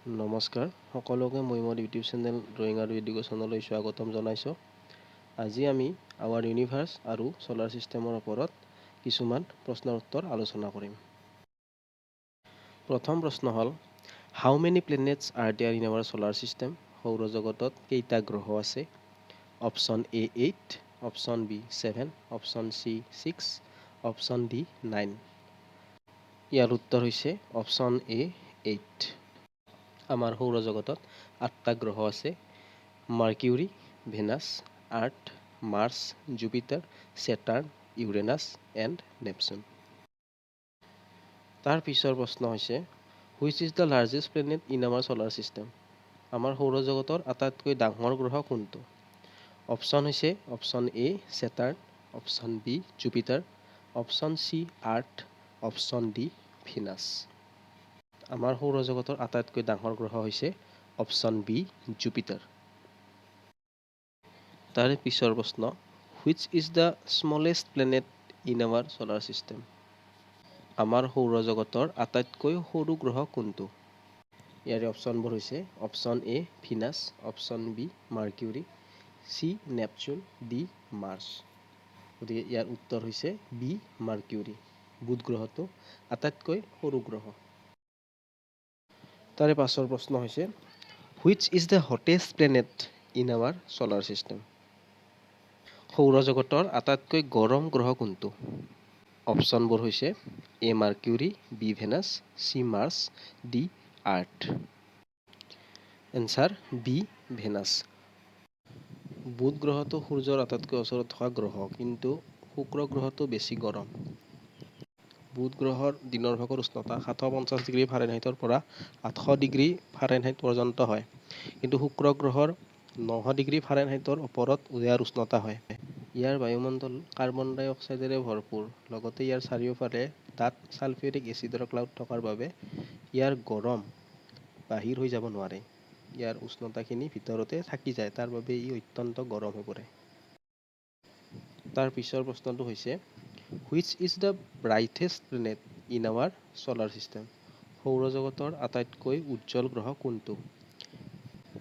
নমস্কাৰ সকলোকে মই মোৰ ইউটিউব চেনেল ড্ৰয়িং আৰু এডুকেশ্যনলৈ স্বাগতম জনাইছোঁ। আজি আমি আৱাৰ ইউনিভাৰ্ছ আৰু ছলাৰ ছিষ্টেমৰ ওপৰত কিছুমান প্ৰশ্নৰ উত্তৰ আলোচনা কৰিম। প্ৰথম প্ৰশ্ন হ'ল, how many planets are there in our solar system? সৌৰজগতত কেইটা গ্ৰহ আছে? Option A 8, option B 7, option C 6, option D 9। ইয়াৰ উত্তৰ হৈছে অপশ্যন এ 8। আমাৰ সৌৰজগতত 8টা গ্ৰহ আছে: Mercury, Venus, Earth, Mars, Jupiter, Saturn, Uranus and Neptune. তাৰ পিছৰ প্ৰশ্ন হৈছে, which is the largest planet in our solar system? আমাৰ সৌৰজগতৰ আটাইতকৈ ডাঙৰ গ্ৰহ কোনটো? অপশ্যন হৈছে option A Saturn, option B Jupiter, option C Earth, option D Venus. আমাৰ সৌৰজগতৰ আটাইতকৈ ডাঙৰ গ্ৰহ হৈছে অপশ্যন বি জুপিটাৰ। তাৰে পিছৰ প্ৰশ্ন, which is the smallest planet in our solar system? আমাৰ সৌৰজগতৰ আটাইতকৈ সৰু গ্ৰহ কোনটো? ইয়াৰে অপশ্যনবোৰ হৈছে option A Venus, option B Mercury, C Neptune, D Mars. গতিকে ইয়াৰ উত্তৰ হৈছে বি মাৰ্কিউৰী। বুধ গ্ৰহটো আটাইতকৈ সৰু গ্ৰহ। তাৰে পাছৰ প্ৰশ্ন হৈছে, which is the hottest planet in our solar system? সৌৰজগতৰ আটাইতকৈ গৰম গ্ৰহ কোনটো? অপশ্যনবোৰ হৈছে A Mercury, B Venus, C Mars, D Earth. Answer B Venus. বুধ গ্ৰহটো সূৰ্যৰ আটাইতকৈ ওচৰত থকা গ্ৰহ, কিন্তু শুক্ৰ গ্ৰহটো বেছি গৰম। বুধ গ্ৰহৰ দিনৰ ভাগৰ উষ্ণতা 750 ডিগ্ৰী ফাৰেনহাইটৰ পৰা 800 ডিগ্ৰী ফাৰেনহাইট পৰ্যন্ত হয়, কিন্তু শুক্ৰ গ্ৰহৰ 900 ডিগ্ৰী ফাৰেনহাইটৰ ওপৰত ইয়াৰ উষ্ণতা হয়। ইয়াৰ বায়ুমণ্ডল কাৰ্বন ডাই অক্সাইডেৰে ভৰপূৰ, লগতে ইয়াৰ চাৰিওফালে ডাঠ ছালফিউৰিক এচিডৰ ক্লাউড থকাৰ বাবে ইয়াৰ গৰম বাহিৰ হৈ যাব নোৱাৰে। ইয়াৰ উষ্ণতাখিনি ভিতৰতে থাকি যায়, তাৰ বাবে ই অত্যন্ত গৰম হৈ পৰে। তাৰ পিছৰ প্ৰশ্নটো হৈছে, which is the brightest planet in our solar system? সৌৰজগতৰ আটাইতকৈ উজ্জ্বল গ্ৰহ কোনটো?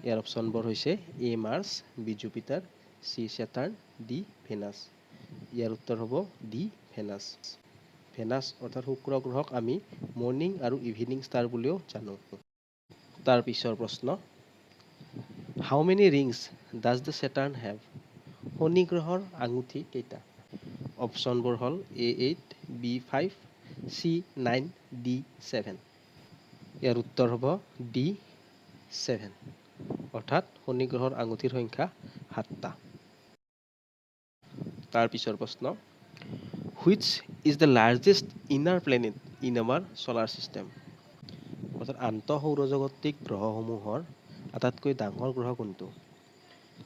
ইয়াৰ অপশ্যনবোৰ হৈছে A Mars, B Jupiter, C Saturn, D Venus. ইয়াৰ উত্তৰ হ'ব ডি ভেনাছ। ভেনাছ অৰ্থাৎ শুক্ৰ গ্ৰহক আমি মৰ্ণিং আৰু ইভিনিং ষ্টাৰ বুলিও জানো। তাৰ পিছৰ প্ৰশ্ন, how many rings does the Saturn have? শনি গ্ৰহৰ আঙুঠি কেইটা? অপশ্যনবোৰ হ'ল এ 8, বি 5, চি 9, ডি 7। ইয়াৰ উত্তৰ হ'ব ডি 7, অৰ্থাৎ শনি গ্ৰহৰ আঙুঠিৰ সংখ্যা 7টা। তাৰ পিছৰ প্ৰশ্ন, which is the largest inner planet in our solar system? অৰ্থাৎ আন্তঃ সৌৰজগতিক গ্ৰহসমূহৰ আটাইতকৈ ডাঙৰ গ্ৰহ কোনটো?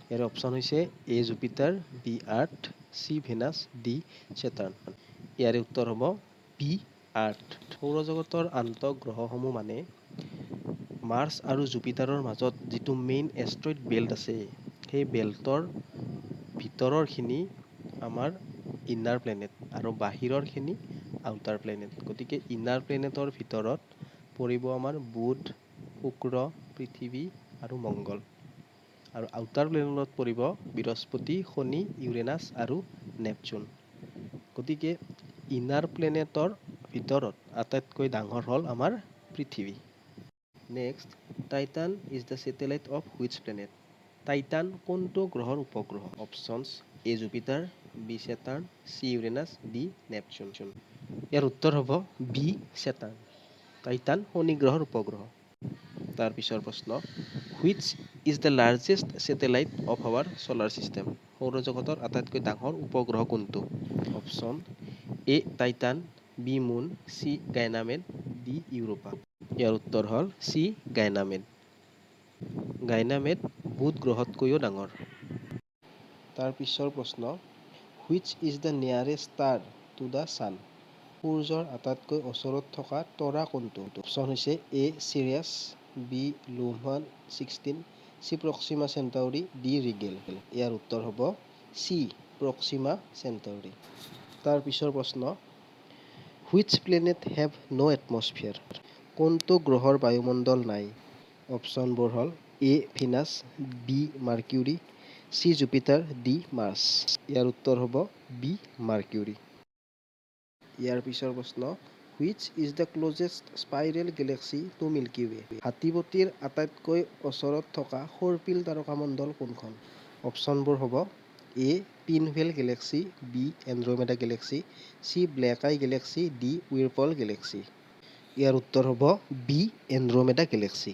ইয়াৰ অপশ্যন হৈছে এ জুপিটাৰ, বি আৰ্থ, চি ভেনাছ, ডি ছেটাৰ্ণ। ইয়াৰে উত্তৰ হ'ব বি আৰ্থ। সৌৰজগতৰ আন্তঃ গ্ৰহসমূহ মানে মাৰ্চ আৰু জুপিটাৰৰ মাজত যিটো মেইন এষ্ট্ৰইড বেল্ট আছে, সেই বেল্টৰ ভিতৰৰখিনি আমাৰ ইনাৰ প্লেনেট আৰু বাহিৰৰখিনি আউটাৰ প্লেনেট। গতিকে ইনাৰ প্লেনেটৰ ভিতৰত পৰিব আমাৰ বুধ, শুক্ৰ, পৃথিৱী আৰু মংগল। আৰু আউটাৰ প্লেনেটত পৰিব বৃহস্পতি, শনি, ইউৰেনাছ আৰু নেপচুন। গতিকে ইনাৰ প্লেনেটৰ ভিতৰত আটাইতকৈ ডাঙৰ হ'ল আমাৰ পৃথিৱী। Next, Titan is the satellite of which planet? Titan কোনটো গ্ৰহৰ উপগ্ৰহ? Options A Jupiter, B Saturn, C Uranus, D Neptune. ইয়াৰ উত্তৰ হ'ব বি ছেটাৰ্ণ। টাইটান শনি গ্ৰহৰ উপগ্ৰহ। তাৰ পিছৰ প্ৰশ্ন, which is the largest satellite of our solar system? সৌৰজগতৰ আটাইতকৈ ডাঙৰ উপগ্ৰহ কোনটো? Option A Titan, B moon, C Ganymede, D Europa. ইয়াৰ উত্তৰ হ'ল চি গাইনামেড। গাইনামেড বুধ গ্ৰহতকৈও ডাঙৰ। তাৰ পিছৰ প্ৰশ্ন, which is the nearest star to the sun? সূৰ্যৰ আটাইতকৈ ওচৰত থকা তৰা কোনটো? অপশ্যন হৈছে A Sirius, B Luhman 16, C Proxima Centauri, D Rigel. ইয়াৰ উত্তৰ হ'ব চি প্ৰক্সিমা চেণ্টাউৰি। তাৰ পিছৰ প্ৰশ্ন, which planet have no' atmosphere? কোনটো গ্ৰহৰ বায়ুমণ্ডল নাই? অপশ্যনবোৰ হ'ল A Venus, B Mercury, C Jupiter, D Mars. ইয়াৰ উত্তৰ হ'ব বি মাৰ্কিউৰী। ইয়াৰ পিছৰ প্ৰশ্ন, which is the ক্লজেষ্ট spiral galaxy to Milky Way? হাতীপতিৰ আটাইতকৈ ওচৰত থকা সৰ্পিল তাৰকামণ্ডল কোনখন? অপশ্যনবোৰ হ'ব A Pinwheel galaxy, B Andromeda galaxy, C Black Eye galaxy, D Whirlpool galaxy. ইয়াৰ উত্তৰ হ'ব বি এণ্ড্ৰমেডা গেলেক্সি।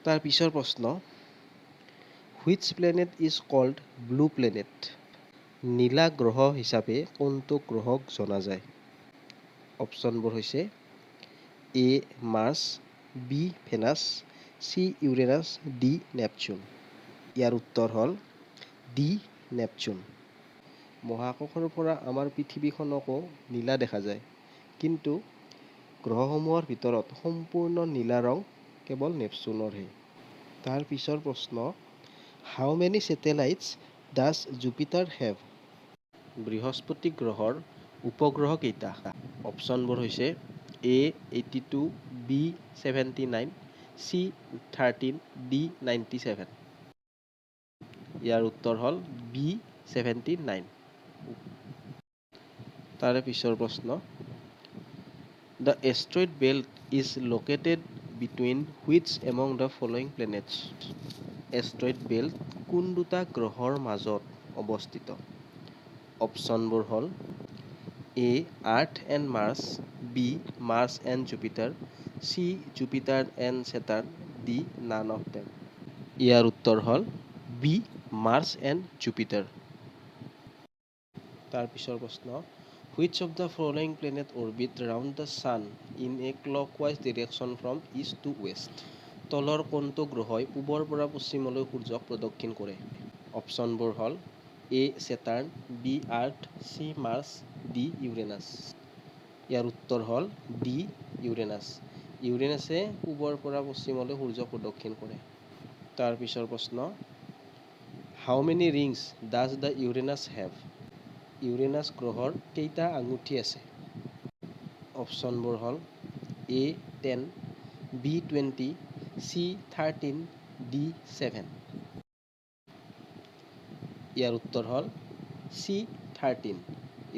তাৰ পিছৰ প্ৰশ্ন, which planet is called blue planet? নীলা গ্ৰহ হিচাপে কোনটো গ্ৰহক জনা যায়? অপশ্যনবোৰ হৈছে A Mars, B Venus, C Uranus, D Neptune. ইয়াৰ উত্তৰ হ'ল ডি নেপচুন। মহাকাশৰ পৰা আমাৰ পৃথিৱীখনকো নীলা দেখা যায়, কিন্তু গ্ৰহসমূহৰ ভিতৰত সম্পূৰ্ণ নীলা ৰং কেৱল নেপচুনৰহে। তাৰ পিছৰ প্ৰশ্ন, how many satellites does Jupiter have? বৃহস্পতি গ্ৰহৰ উপগ্ৰহ কেইটা? অপশ্যনবোৰ হৈছে এ 82, বি 79, চি 13, ডি 97। ইয়াৰ উত্তৰ হ'ল বি 79। তাৰে পিছৰ প্ৰশ্ন, the asteroid belt is located between which among the following planets? Asteroid belt কোন দুটা গ্ৰহৰ মাজত অৱস্থিত? অপশ্যনবোৰ হ'ল A Earth and Mars, B Mars and Jupiter, C Jupiter and Saturn, D none of them. ইয়াৰ উত্তৰ হ'ল বি মাৰ্চ এণ্ড জুপিটাৰ। তাৰ পিছৰ প্ৰশ্ন, which of the following planet orbit round the sun in a clockwise direction from east to west? তলৰ কোনটো গ্ৰহই পূবৰ পৰা পশ্চিমলৈ সূৰ্যক প্ৰদক্ষিণ কৰে? অপশ্যনবোৰ হ'ল এ ছেটাৰ্ণ, বি আৰ্থ, চি মাৰ্চ, ডি ইউৰেনাছ। ইয়াৰ উত্তৰ হ'ল ডি ইউৰেনাছ। ইউৰেনাছে পূবৰ পৰা পশ্চিমলৈ সূৰ্যক প্ৰদক্ষিণ কৰে। তাৰ পিছৰ প্ৰশ্ন, how many rings does the Uranus have? ইউৰেনাছ গ্ৰহৰ কেইটা আঙুঠি আছে? অপশ্যনবোৰ হ'ল এ 10, বি 20, চি 13, ডি 7। ইয়াৰ উত্তৰ হ'ল চি 13।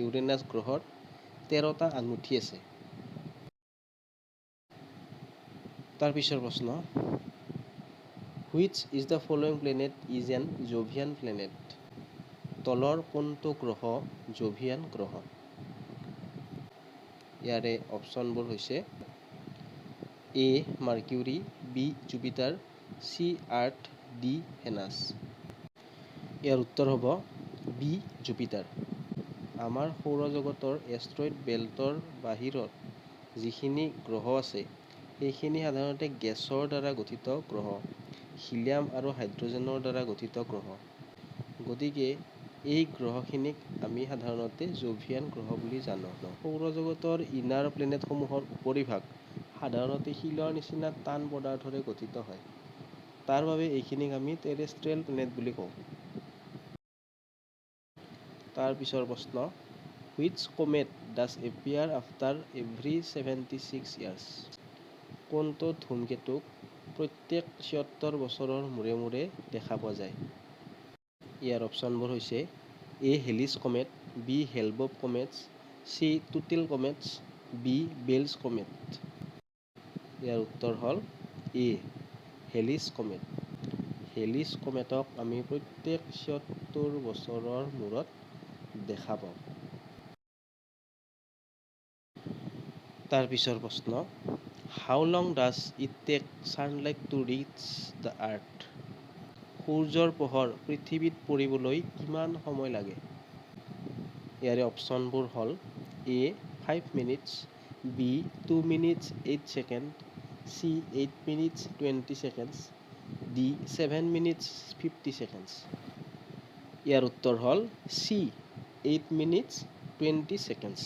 ইউৰেনাছ গ্ৰহৰ 13টা আঙুঠি আছে। তাৰ পিছৰ প্ৰশ্ন, which is the following planet is an Jovian planet? তলৰ কোনটো গ্ৰহ জোভিয়ান গ্ৰহ? ইয়াৰে অপশ্যনবোৰ হৈছে A Mercury, B Jupiter, C earth, D Venus. ইয়াৰ উত্তৰ হ'ব বি জুপিটাৰ। আমাৰ সৌৰজগতৰ এষ্ট্ৰইড বেল্টৰ বাহিৰত যিখিনি গ্ৰহ আছে সেইখিনি সাধাৰণতে গেছৰ দ্বাৰা গঠিত গ্ৰহ, হিলিয়াম আৰু হাইড্ৰজেনৰ দ্বাৰা গঠিত গ্ৰহ। গতিকে এই গ্ৰহখিনিক আমি সাধাৰণতে জোভিয়ান গ্ৰহ বুলি জানো। সৌৰজগতৰ ইনাৰ প্লেনেটসমূহৰ উপৰিভাগ সাধাৰণতে শিলৰ নিচিনা টান পদাৰ্থৰে গঠিত হয়। তাৰ বাবে এইখিনিক আমি টেৰেষ্ট্ৰিয়েল প্লেনেট বুলি কওঁ। তাৰ পিছৰ প্ৰশ্ন, which comment does appear after every 76 years? কোনটো ধূমকেতুক প্ৰত্যেক 76 বছৰৰ মূৰে মূৰে দেখা পোৱা যায়? ইয়াৰ অপশ্যনবোৰ হৈছে A Halley's comet, B Hale Bopp comets, C Tuttle comets, B Biela's comet. ইয়াৰ উত্তৰ হ'ল এ হেলিচ কমেট। হেলিচ কমেটক আমি প্ৰত্যেক 76 বছৰৰ মূৰত দেখা পাওঁ। তাৰ পিছৰ প্ৰশ্ন, how long does it take sunlight to reach the Earth? সূৰ্যৰ পোহৰ পৃথিৱীত পৰিবলৈ কিমান সময় লাগে? ইয়াৰে অপশ্যনবোৰ হ'ল A 5 minutes, B 2 minutes 8 second, C 8 minutes 20 seconds, D 7 minutes 50 seconds. ইয়াৰ উত্তৰ হ'ল চি 8 মিনিটছ 20 ছেকেণ্ডছ।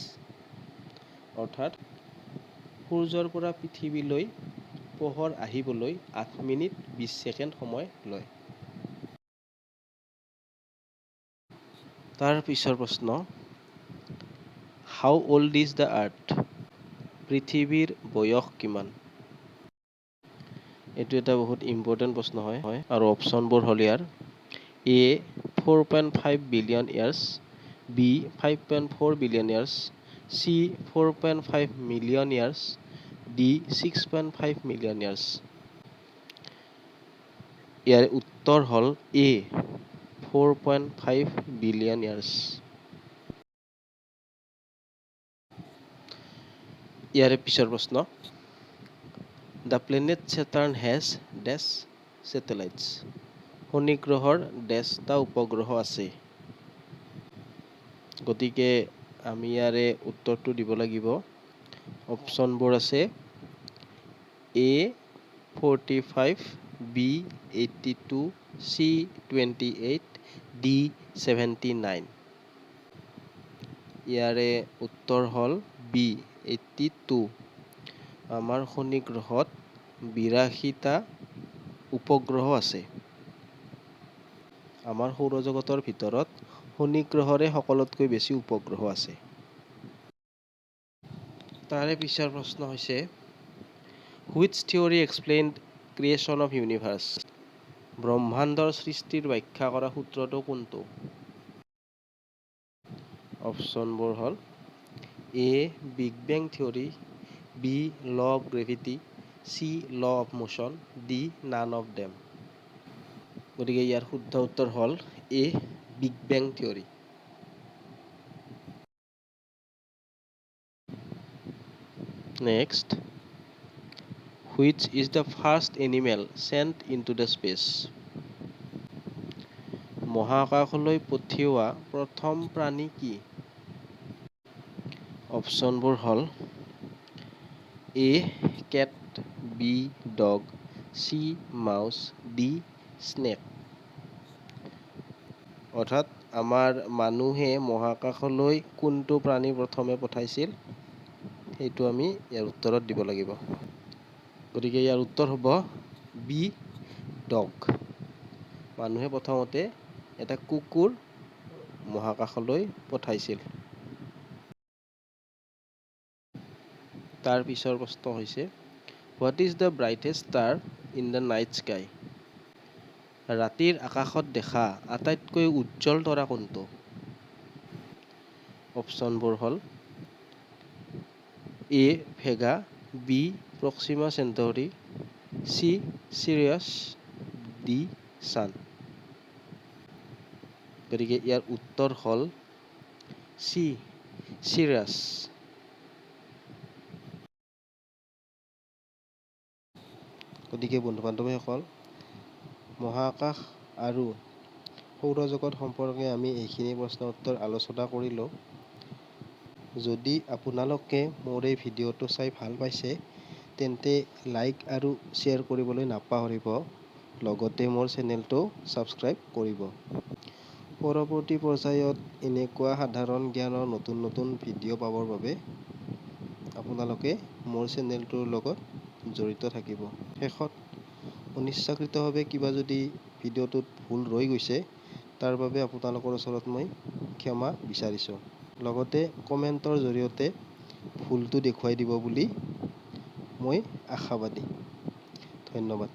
অৰ্থাৎ সূৰ্যৰ পৰা পৃথিৱীলৈ পোহৰ আহিবলৈ 8 মিনিট 20 ছেকেণ্ড সময় লয়। তাৰ পিছৰ প্ৰশ্ন, হাউ অল্ড ইজ দ্য আৰ্থ? পৃথিৱীৰ বয়স কিমান? এইটো এটা বহুত ইম্পৰ্টেণ্ট প্ৰশ্ন হয় আৰু অপশ্যনবোৰ হ'ল ইয়াৰ A 4.5 billion years, B 5.4 billion years, C 4.5 million years, D 6.5 million years. ইয়াৰ উত্তৰ হ'ল এ 4.5 বিলিয়ন ইয়াৰ্ছ। ইয়াৰে পিছৰ প্ৰশ্ন the planet Saturn has dash satellites. শনি গ্ৰহৰ ডেছটা উপগ্ৰহ আছে। গতিকে আমি ইয়াৰে উত্তৰটো দিব লাগিব। অপশ্যনবোৰ আছে এ 45, বি 82, চি 28, ডি 79। ইয়াৰে উত্তৰ হ'ল বি 82। আমাৰ শনি গ্ৰহত 82টা উপগ্ৰহ আছে। আমাৰ সৌৰজগতৰ ভিতৰত শনি গ্ৰহৰে সকলোতকৈ বেছি উপগ্ৰহ আছে। তাৰে পিছৰ প্ৰশ্ন হৈছে which theory explain creation of universe. ব্ৰহ্মাণ্ডৰ সৃষ্টিৰ ব্যাখ্যা কৰা সূত্ৰটো কোনটো? অপশ্যনবোৰ হ'ল A big bang theory, B law of gravity, C law of motion, D none of them. গতিকে ইয়াৰ শুদ্ধ উত্তৰ হ'ল A big bang theory. Next which is the first animal sent into the space. মহাকাশলৈ পঠিওৱা প্ৰথম প্ৰাণী কি? অপশ্যনবোৰ হ'ল A cat, B dog, C mouse, D snake. অৰ্থাৎ আমাৰ মানুহে মহাকাশলৈ কোনটো প্ৰাণী প্ৰথমে পঠাইছিল সেইটো আমি ইয়াৰ উত্তৰত দিব লাগিব। গতিকে ইয়াৰ উত্তৰ হ'ব বি ডগ। মানুহে প্ৰথমতে এটা কুকুৰ মহাকাশলৈ পঠাইছিল। তাৰ পিছৰ প্ৰশ্ন হৈছে what is the brightest star in the night sky. ৰাতিৰ আকাশত দেখা আটাইতকৈ উজ্জ্বল তৰা কোনটো? অপশ্যনবোৰ হ'ল A Vega, B Proxima Centauri, C Sirius, D sun. গতিকে ইয়াৰ উত্তৰ হ'ল চি চিৰিয়াছ। গতিকে বন্ধু বান্ধৱীসকল মহাকাশ আৰু সৌৰজগত সম্পৰ্কে আমি এইখিনি প্ৰশ্ন উত্তৰ আলোচনা কৰিলোঁ। যদি আপোনালোকে মোৰ এই ভিডিঅ'টো চাই ভাল পাইছে তেন্তে লাইক আৰু শ্বেয়াৰ কৰিবলৈ নাপাহৰিব। লগতে মোৰ চেনেলটো ছাবস্ক্ৰাইব কৰিব। পৰৱৰ্তী পৰ্যায়ত এনেকুৱা সাধাৰণ জ্ঞানৰ নতুন নতুন ভিডিঅ' পাবৰ বাবে আপোনালোকে মোৰ চেনেলটোৰ লগত জড়িত থাকিব। শেষত অনিচ্ছাকৃতভাৱে কিবা যদি ভিডিঅ'টোত ভুল ৰৈ গৈছে তাৰ বাবে আপোনালোকৰ ওচৰত মই ক্ষমা বিচাৰিছোঁ। লগতে কমেণ্টৰ জৰিয়তে ভুলটো দেখুৱাই দিব বুলি মই আশাবাদী। ধন্যবাদ।